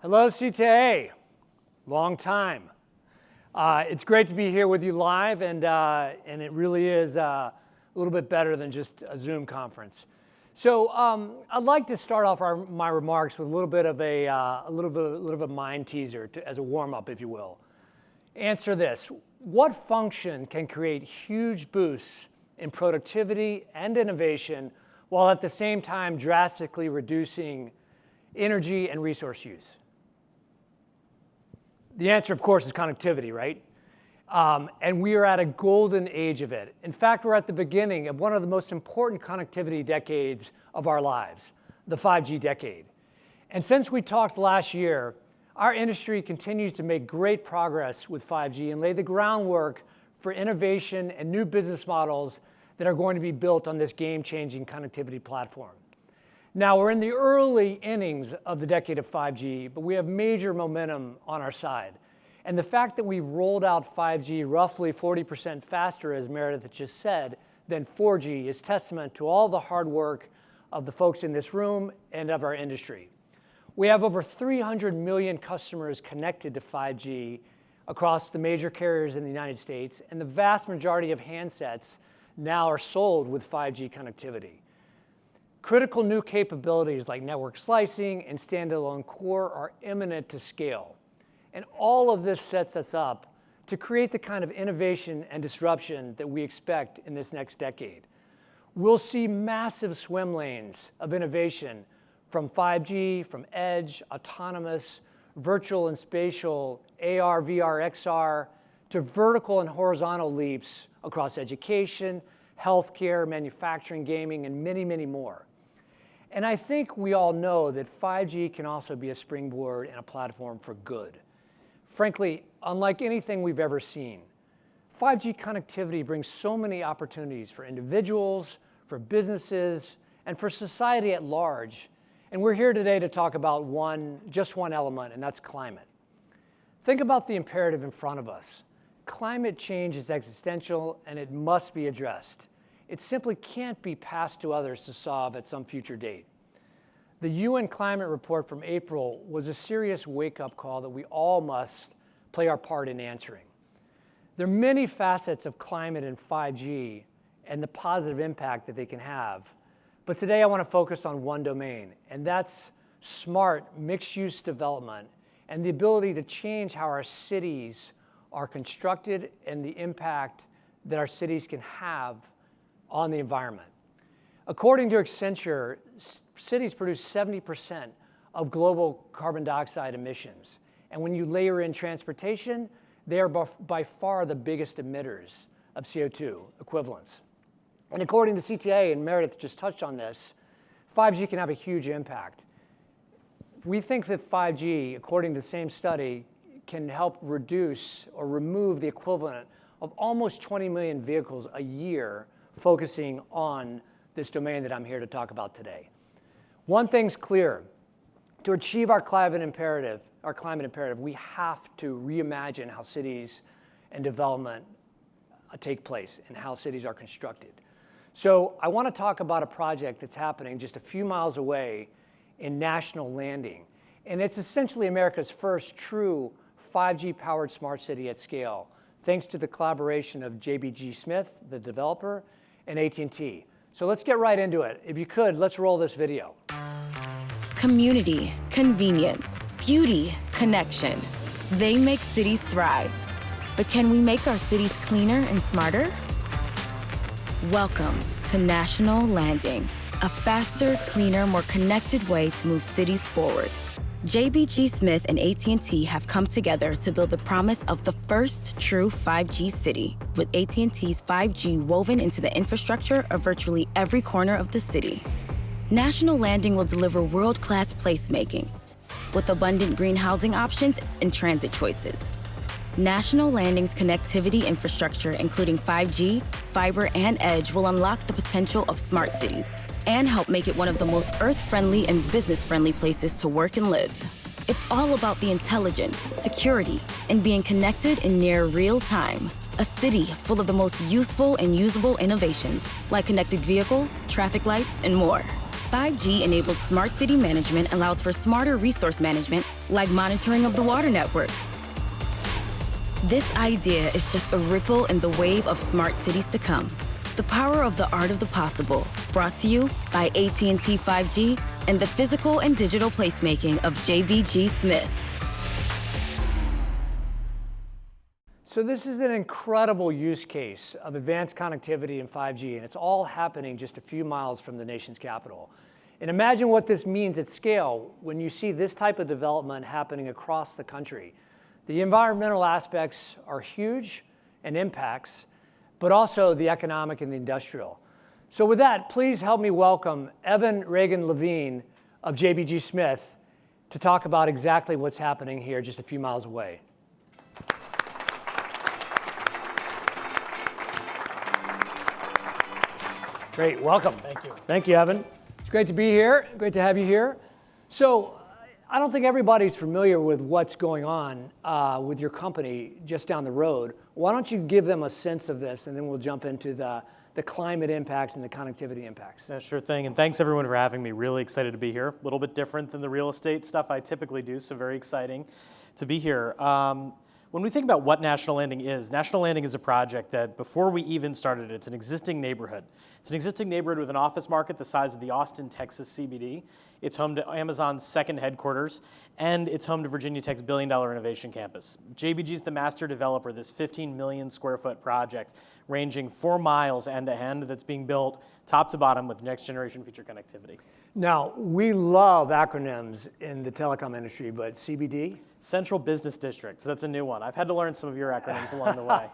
Hello, CTIA. Long time. It's great to be here with you live, and it really is a little bit better than just a Zoom conference. So I'd like to start off my remarks with a little bit of a mind teaser as a warm-up, if you will. Answer this: what function can create huge boosts in productivity and innovation while at the same time drastically reducing energy and resource use? The answer, of course, is connectivity, right? And we are at a golden age of it. In fact, we're at the beginning of one of the most important connectivity decades of our lives, the 5G decade. And since we talked last year, our industry continues to make great progress with 5G and lay the groundwork for innovation and new business models that are going to be built on this game-changing connectivity platform. Now, we're in the early innings of the decade of 5G, but we have major momentum on our side. And the fact that we've rolled out 5G roughly 40% faster, as Meredith just said, than 4G is testament to all the hard work of the folks in this room and of our industry. We have over 300 million customers connected to 5G across the major carriers in the United States, and the vast majority of handsets now are sold with 5G connectivity. Critical new capabilities like network slicing and standalone core are imminent to scale. And all of this sets us up to create the kind of innovation and disruption that we expect in this next decade. We'll see massive swim lanes of innovation from 5G, from edge, autonomous, virtual and spatial, AR, VR, XR, to vertical and horizontal leaps across education, healthcare, manufacturing, gaming, and many, many more. And I think we all know that 5G can also be a springboard and a platform for good. Frankly, unlike anything we've ever seen, 5G connectivity brings so many opportunities for individuals, for businesses, and for society at large. And we're here today to talk about just one element, and that's climate. Think about the imperative in front of us. Climate change is existential, and it must be addressed. It simply can't be passed to others to solve at some future date. The UN climate report from April was a serious wake-up call that we all must play our part in answering. There are many facets of climate and 5G and the positive impact that they can have. But today I want to focus on one domain, and that's smart mixed-use development and the ability to change how our cities are constructed and the impact that our cities can have on the environment. According to Accenture, cities produce 70% of global carbon dioxide emissions. And when you layer in transportation, they are by far the biggest emitters of CO2 equivalents. And according to CTIA, and Meredith just touched on this, 5G can have a huge impact. We think that 5G, according to the same study, can help reduce or remove the equivalent of almost 20 million vehicles a year focusing on this domain that I'm here to talk about today. One thing's clear: to achieve our climate imperative, we have to reimagine how cities and development take place and how cities are constructed. So I want to talk about a project that's happening just a few miles away in National Landing. And it's essentially America's first true 5G-powered smart city at scale, thanks to the collaboration of JBG SMITH, the developer, and AT&T. So let's get right into it. If you could, let's roll this video. Community, convenience, beauty, connection. They make cities thrive. But can we make our cities cleaner and smarter? Welcome to National Landing, a faster, cleaner, more connected way to move cities forward. JBG SMITH and AT&T have come together to build the promise of the first true 5G city, with AT&T's 5G woven into the infrastructure of virtually every corner of the city. National Landing will deliver world-class placemaking, with abundant green housing options and transit choices. National Landing's connectivity infrastructure, including 5G, fiber, and edge, will unlock the potential of smart cities and help make it one of the most earth-friendly and business-friendly places to work and live. It's all about the intelligence, security, and being connected in near real time. A city full of the most useful and usable innovations, like connected vehicles, traffic lights, and more. 5G-enabled smart city management allows for smarter resource management like monitoring of the water network. This idea is just a ripple in the wave of smart cities to come. The power of the art of the possible, brought to you by AT&T 5G and the physical and digital placemaking of JBG SMITH. So this is an incredible use case of advanced connectivity and 5G, and it's all happening just a few miles from the nation's capital. And imagine what this means at scale when you see this type of development happening across the country. The environmental aspects are huge and impacts, but also the economic and the industrial. So with that, please help me welcome Evan Regan-Levine of JBG SMITH to talk about exactly what's happening here just a few miles away. Great, welcome. Thank you. Thank you, Evan. It's great to be here, great to have you here. So I don't think everybody's familiar with what's going on with your company just down the road. Why don't you give them a sense of this, and then we'll jump into the climate impacts and the connectivity impacts. Yeah, sure thing, and thanks everyone for having me. Really excited to be here. A little bit different than the real estate stuff I typically do, so very exciting to be here. When we think about what National Landing is a project that before we even started, it's an existing neighborhood. It's an existing neighborhood with an office market the size of the Austin, Texas CBD. It's home to Amazon's second headquarters, and it's home to Virginia Tech's billion-dollar innovation campus. JBG is the master developer, this 15 million square foot project ranging 4 miles end to end that's being built top to bottom with next generation feature connectivity. Now, we love acronyms in the telecom industry, but CBD? Central Business District, so that's a new one. I've had to learn some of your acronyms along the way.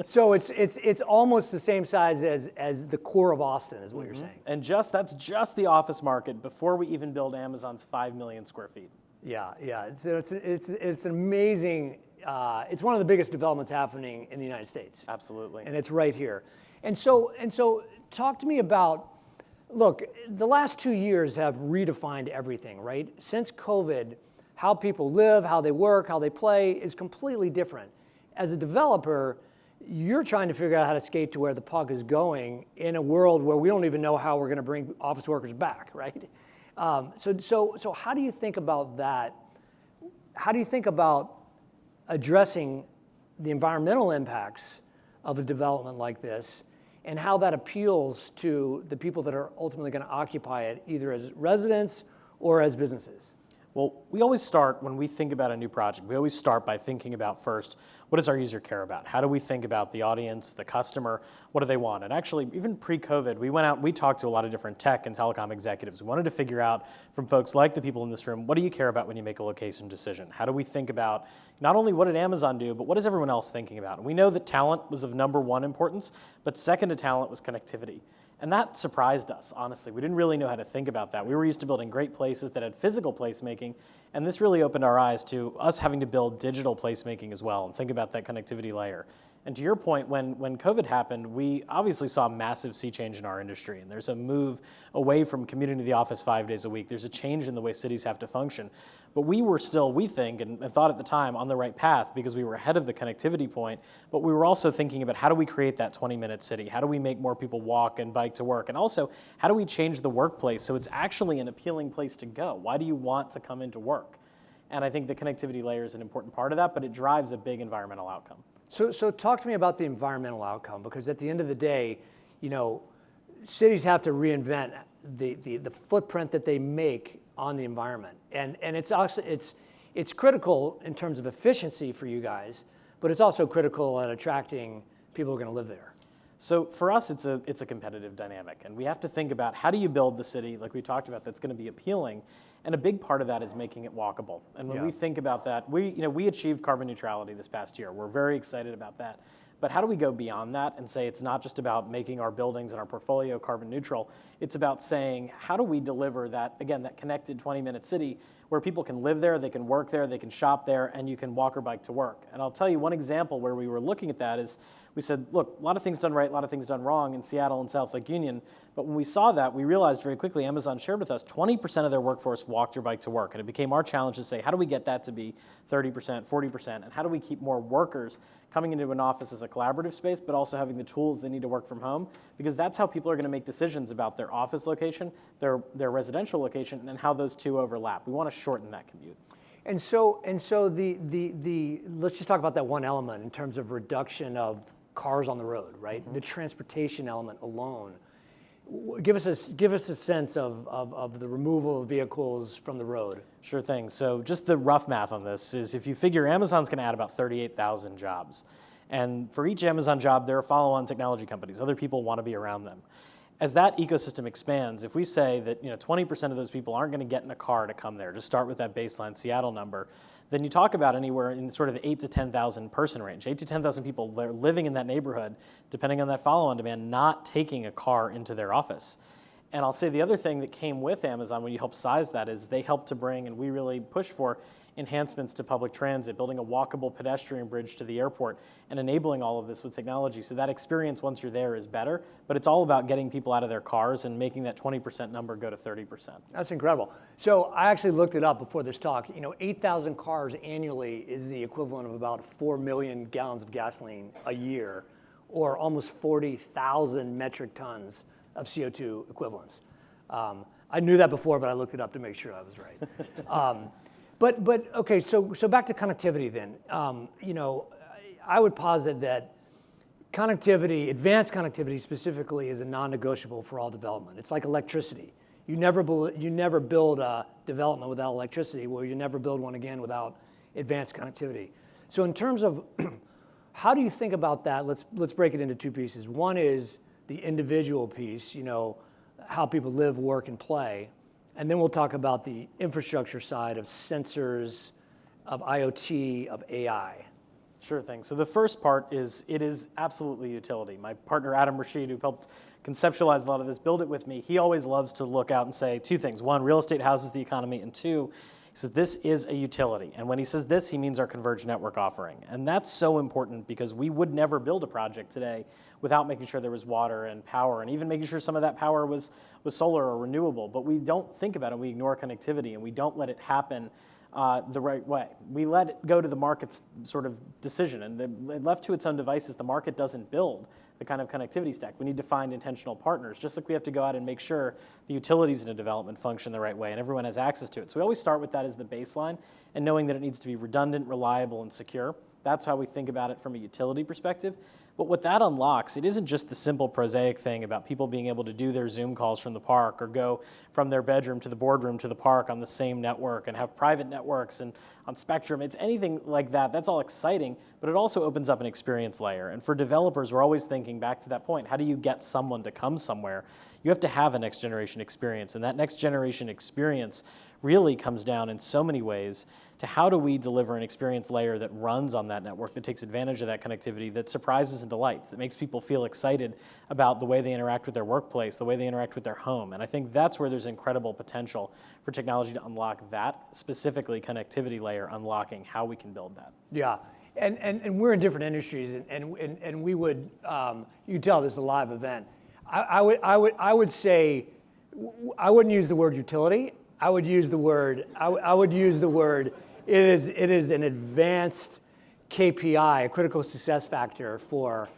So it's almost the same size as the core of Austin, is what you're saying. And that's just the office market before we even build Amazon's 5 million square feet. Yeah. It's an amazing. It's one of the biggest developments happening in the United States. Absolutely. And it's right here. And so talk to me about. Look, the last 2 years have redefined everything, right? Since COVID, how people live, how they work, how they play is completely different. As a developer, you're trying to figure out how to skate to where the puck is going in a world where we don't even know how we're going to bring office workers back, right? So how do you think about that? How do you think about addressing the environmental impacts of a development like this, and how that appeals to the people that are ultimately going to occupy it, either as residents or as businesses? Well, we always start, when we think about a new project, we always start by thinking about first, what does our user care about? How do we think about the audience, the customer, what do they want? And actually, even pre-COVID, we went out, we talked to a lot of different tech and telecom executives. We wanted to figure out from folks like the people in this room, what do you care about when you make a location decision? How do we think about not only what did Amazon do, but what is everyone else thinking about? And we know that talent was of #1 importance, but second to talent was connectivity. And that surprised us, honestly. We didn't really know how to think about that. We were used to building great places that had physical placemaking, and this really opened our eyes to us having to build digital placemaking as well and think about that connectivity layer. And to your point, when COVID happened, we obviously saw a massive sea change in our industry, and there's a move away from commuting to the office 5 days a week. There's a change in the way cities have to function. But we were still, we think, and thought at the time, on the right path because we were ahead of the connectivity point, but we were also thinking about how do we create that 20-minute city? How do we make more people walk and bike to work? And also, how do we change the workplace so it's actually an appealing place to go? Why do you want to come into work? And I think the connectivity layer is an important part of that, but it drives a big environmental outcome. So talk to me about the environmental outcome, because at the end of the day, cities have to reinvent the footprint that they make on the environment, and it's also it's critical in terms of efficiency for you guys, but it's also critical at attracting people who are going to live there. So for us, it's a competitive dynamic, and we have to think about how do you build the city, like we talked about, that's going to be appealing, and a big part of that is making it walkable. And when we think about that, we achieved carbon neutrality this past year. We're very excited about that. But how do we go beyond that and say it's not just about making our buildings and our portfolio carbon neutral? It's about saying, how do we deliver that, again, that connected 20-minute city where people can live there, they can work there, they can shop there, and you can walk or bike to work. And I'll tell you one example where we were looking at that is we said, look, a lot of things done right, a lot of things done wrong in Seattle and South Lake Union. But when we saw that, we realized very quickly, Amazon shared with us, 20% of their workforce walked or biked to work. And it became our challenge to say, how do we get that to be 30%, 40%? And how do we keep more workers coming into an office as a collaborative space, but also having the tools they need to work from home? Because that's how people are going to make decisions about their office location, their residential location, and how those two overlap. We want to shorten that commute. And so let's just talk about that one element in terms of reduction of cars on the road, right? The transportation element alone. Give us a sense of the removal of vehicles from the road. Sure thing. So just the rough math on this is if you figure Amazon's going to add about 38,000 jobs. And for each Amazon job, there are follow-on technology companies. Other people want to be around them. As that ecosystem expands, if we say that 20% of those people aren't going to get in a car to come there, just start with that baseline Seattle number, then you talk about anywhere in sort of the 8 to 10,000 person range. 8 to 10,000 people living in that neighborhood, depending on that follow-on demand, not taking a car into their office. And I'll say the other thing that came with Amazon when you help size that is they helped to bring, and we really push for, enhancements to public transit, building a walkable pedestrian bridge to the airport, and enabling all of this with technology. So that experience once you're there is better, but it's all about getting people out of their cars and making that 20% number go to 30%. That's incredible. So I actually looked it up before this talk. 8,000 cars annually is the equivalent of about 4 million gallons of gasoline a year, or almost 40,000 metric tons of CO2 equivalents. I knew that before, but I looked it up to make sure I was right. But okay, so back to connectivity then. I would posit that connectivity, advanced connectivity specifically, is a non-negotiable for all development. It's like electricity. You never build a development without electricity, well, you never build one again without advanced connectivity. So in terms of how do you think about that, let's break it into two pieces. One is the individual piece, how people live, work, and play. And then we'll talk about the infrastructure side of sensors, of IoT, of AI. Sure thing. So the first part is it is absolutely utility. My partner, Adam Rashid, who helped conceptualize a lot of this, build it with me, he always loves to look out and say two things. One, real estate houses the economy, and two, he says this is a utility. And when he says this, he means our converged network offering. And that's so important because we would never build a project today without making sure there was water and power, and even making sure some of that power was solar or renewable. But we don't think about it. We ignore connectivity, and we don't let it happen the right way. We let it go to the market's sort of decision, and left to its own devices, the market doesn't build the kind of connectivity stack. We need to find intentional partners, just like we have to go out and make sure the utilities in a development function the right way and everyone has access to it. So we always start with that as the baseline, and knowing that it needs to be redundant, reliable, and secure. That's how we think about it from a utility perspective. But what that unlocks, it isn't just the simple prosaic thing about people being able to do their Zoom calls from the park or go from their bedroom to the boardroom to the park on the same network and have private networks and on Spectrum. It's anything like that. That's all exciting, but it also opens up an experience layer. And for developers, we're always thinking back to that point, how do you get someone to come somewhere? You have to have a next generation experience, and that next generation experience really comes down in so many ways to how do we deliver an experience layer that runs on that network, that takes advantage of that connectivity, that surprises and delights, that makes people feel excited about the way they interact with their workplace, the way they interact with their home. And I think that's where there's incredible potential for technology to unlock that, specifically connectivity layer, unlocking how we can build that. Yeah, and we're in different industries, and we would, you can tell this is a live event. I would say, I wouldn't use the word utility. I would use the word, it is an advanced KPI, a critical success factor for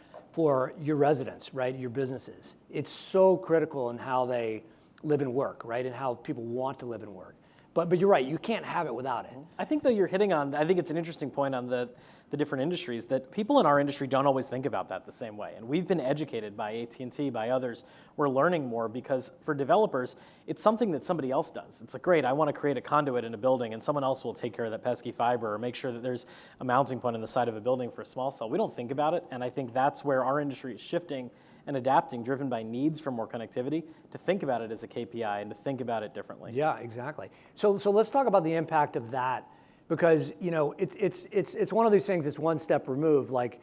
your residents, right, your businesses. It's so critical in how they live and work, right, and how people want to live and work. But you're right, you can't have it without it. I think though you're hitting on, I think it's an interesting point on the different industries that people in our industry don't always think about that the same way. And we've been educated by AT&T, by others. We're learning more because for developers, it's something that somebody else does. It's like, great, I want to create a conduit in a building and someone else will take care of that pesky fiber or make sure that there's a mounting point on the side of a building for a small cell. We don't think about it. And I think that's where our industry is shifting and adapting, driven by needs for more connectivity, to think about it as a KPI and to think about it differently. Yeah, exactly. So let's talk about the impact of that, because it's one of these things that's one step removed. Like,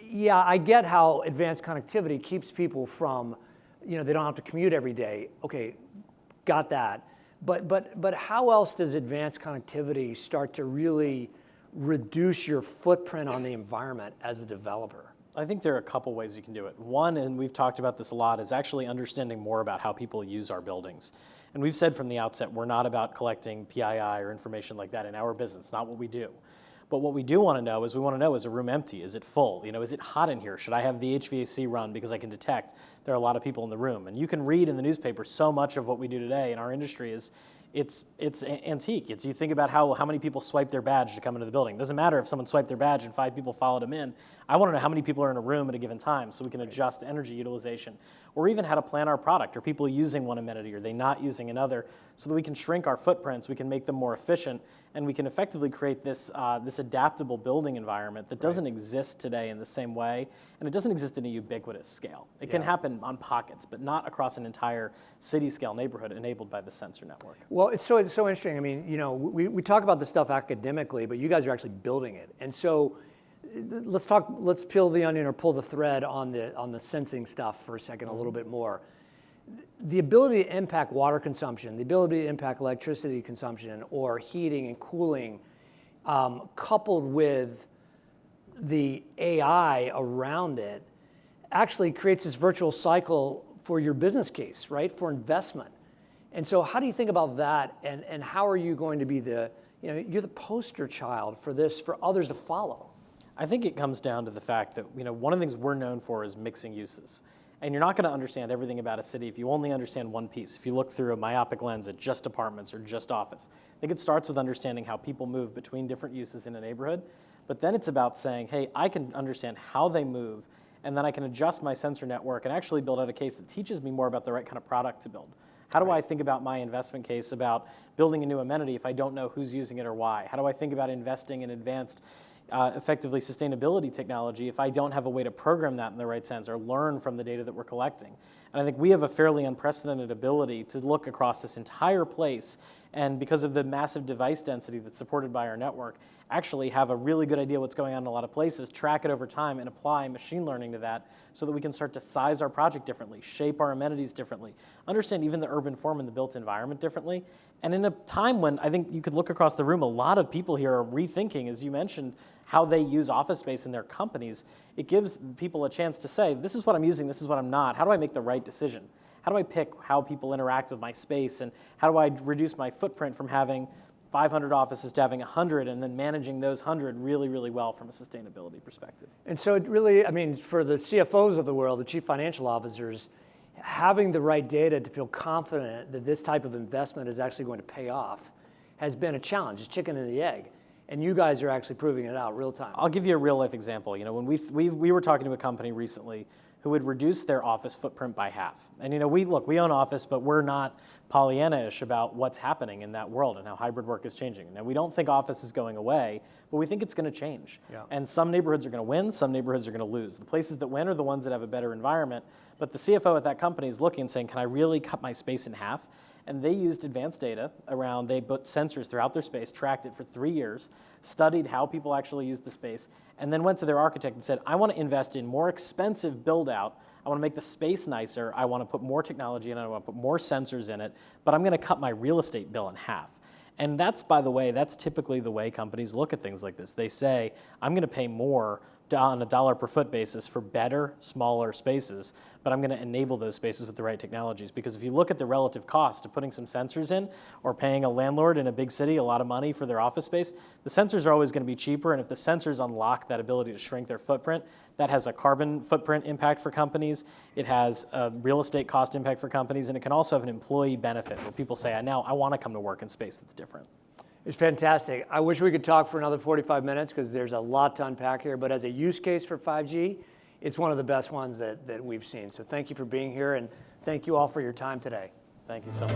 yeah, I get how advanced connectivity keeps people from, they don't have to commute every day. Okay, got that. But how else does advanced connectivity start to really reduce your footprint on the environment as a developer? I think there are a couple ways you can do it. One, and we've talked about this a lot, is actually understanding more about how people use our buildings. And we've said from the outset, we're not about collecting PII or information like that in our business. It's not what we do. But what we do want to know is is a room empty? Is it full? Is it hot in here? Should I have the HVAC run because I can detect there are a lot of people in the room? And you can read in the newspaper so much of what we do today in our industry is it's antique. It's, you think about how many people swipe their badge to come into the building. It doesn't matter if someone swiped their badge and 5 people followed them in. I want to know how many people are in a room at a given time so we can adjust energy utilization, or even how to plan our product. Are people using one amenity? Are they not using another? So that we can shrink our footprints, we can make them more efficient, and we can effectively create this adaptable building environment that doesn't exist today in the same way, and it doesn't exist in a ubiquitous scale. It can happen on pockets, but not across an entire city-scale neighborhood enabled by the sensor network. Well, it's so interesting. I mean, you know, we talk about this stuff academically, but you guys are actually building it. And so let's peel the onion or pull the thread on the sensing stuff for a second, a little bit more. The ability to impact water consumption, the ability to impact electricity consumption or heating and cooling, coupled with the AI around it, actually creates this virtual cycle for your business case, right, for investment. And so how do you think about that, and how are you going to be you're the poster child for this, for others to follow? I think it comes down to the fact that, one of the things we're known for is mixing uses. And you're not going to understand everything about a city if you only understand one piece. If you look through a myopic lens at just apartments or just office. I think it starts with understanding how people move between different uses in a neighborhood. But then it's about saying, hey, I can understand how they move, and then I can adjust my sensor network and actually build out a case that teaches me more about the right kind of product to build. How do I think about my investment case about building a new amenity if I don't know who's using it or why? How do I think about investing in advanced effectively sustainability technology if I don't have a way to program that in the right sense or learn from the data that we're collecting? And I think we have a fairly unprecedented ability to look across this entire place, and because of the massive device density that's supported by our network, actually have a really good idea what's going on in a lot of places, track it over time, and apply machine learning to that so that we can start to size our project differently, shape our amenities differently, understand even the urban form and the built environment differently. And in a time when I think you could look across the room, a lot of people here are rethinking, as you mentioned, how they use office space in their companies. It gives people a chance to say, this is what I'm using, this is what I'm not. How do I make the right decision? How do I pick how people interact with my space? And how do I reduce my footprint from having 500 offices to having 100, and then managing those 100 really, really well from a sustainability perspective? And so it really, I mean, for the CFOs of the world, the chief financial officers, having the right data to feel confident that this type of investment is actually going to pay off has been a challenge. It's chicken and the egg. And you guys are actually proving it out real time. I'll give you a real life example. When we were talking to a company recently who had reduced their office footprint by half. And we own office, but we're not Pollyanna-ish about what's happening in that world and how hybrid work is changing. Now, we don't think office is going away, but we think it's going to change. Yeah. And some neighborhoods are going to win, some neighborhoods are going to lose. The places that win are the ones that have a better environment, but the CFO at that company is looking and saying, can I really cut my space in half? And they used advanced data around, they put sensors throughout their space, tracked it for 3 years, studied how people actually use the space, and then went to their architect and said, I want to invest in more expensive build out. I want to make the space nicer. I want to put more technology in it. I want to put more sensors in it, but I'm going to cut my real estate bill in half. And that's, by the way, that's typically the way companies look at things like this. They say, I'm going to pay more on a dollar per foot basis for better, smaller spaces, but I'm going to enable those spaces with the right technologies. Because if you look at the relative cost of putting some sensors in or paying a landlord in a big city a lot of money for their office space, the sensors are always going to be cheaper. And if the sensors unlock that ability to shrink their footprint, that has a carbon footprint impact for companies. It has a real estate cost impact for companies. And it can also have an employee benefit where people say, now I want to come to work in space that's different. It's fantastic. I wish we could talk for another 45 minutes because there's a lot to unpack here. But as a use case for 5G, it's one of the best ones that we've seen. So thank you for being here, and thank you all for your time today. Thank you so much.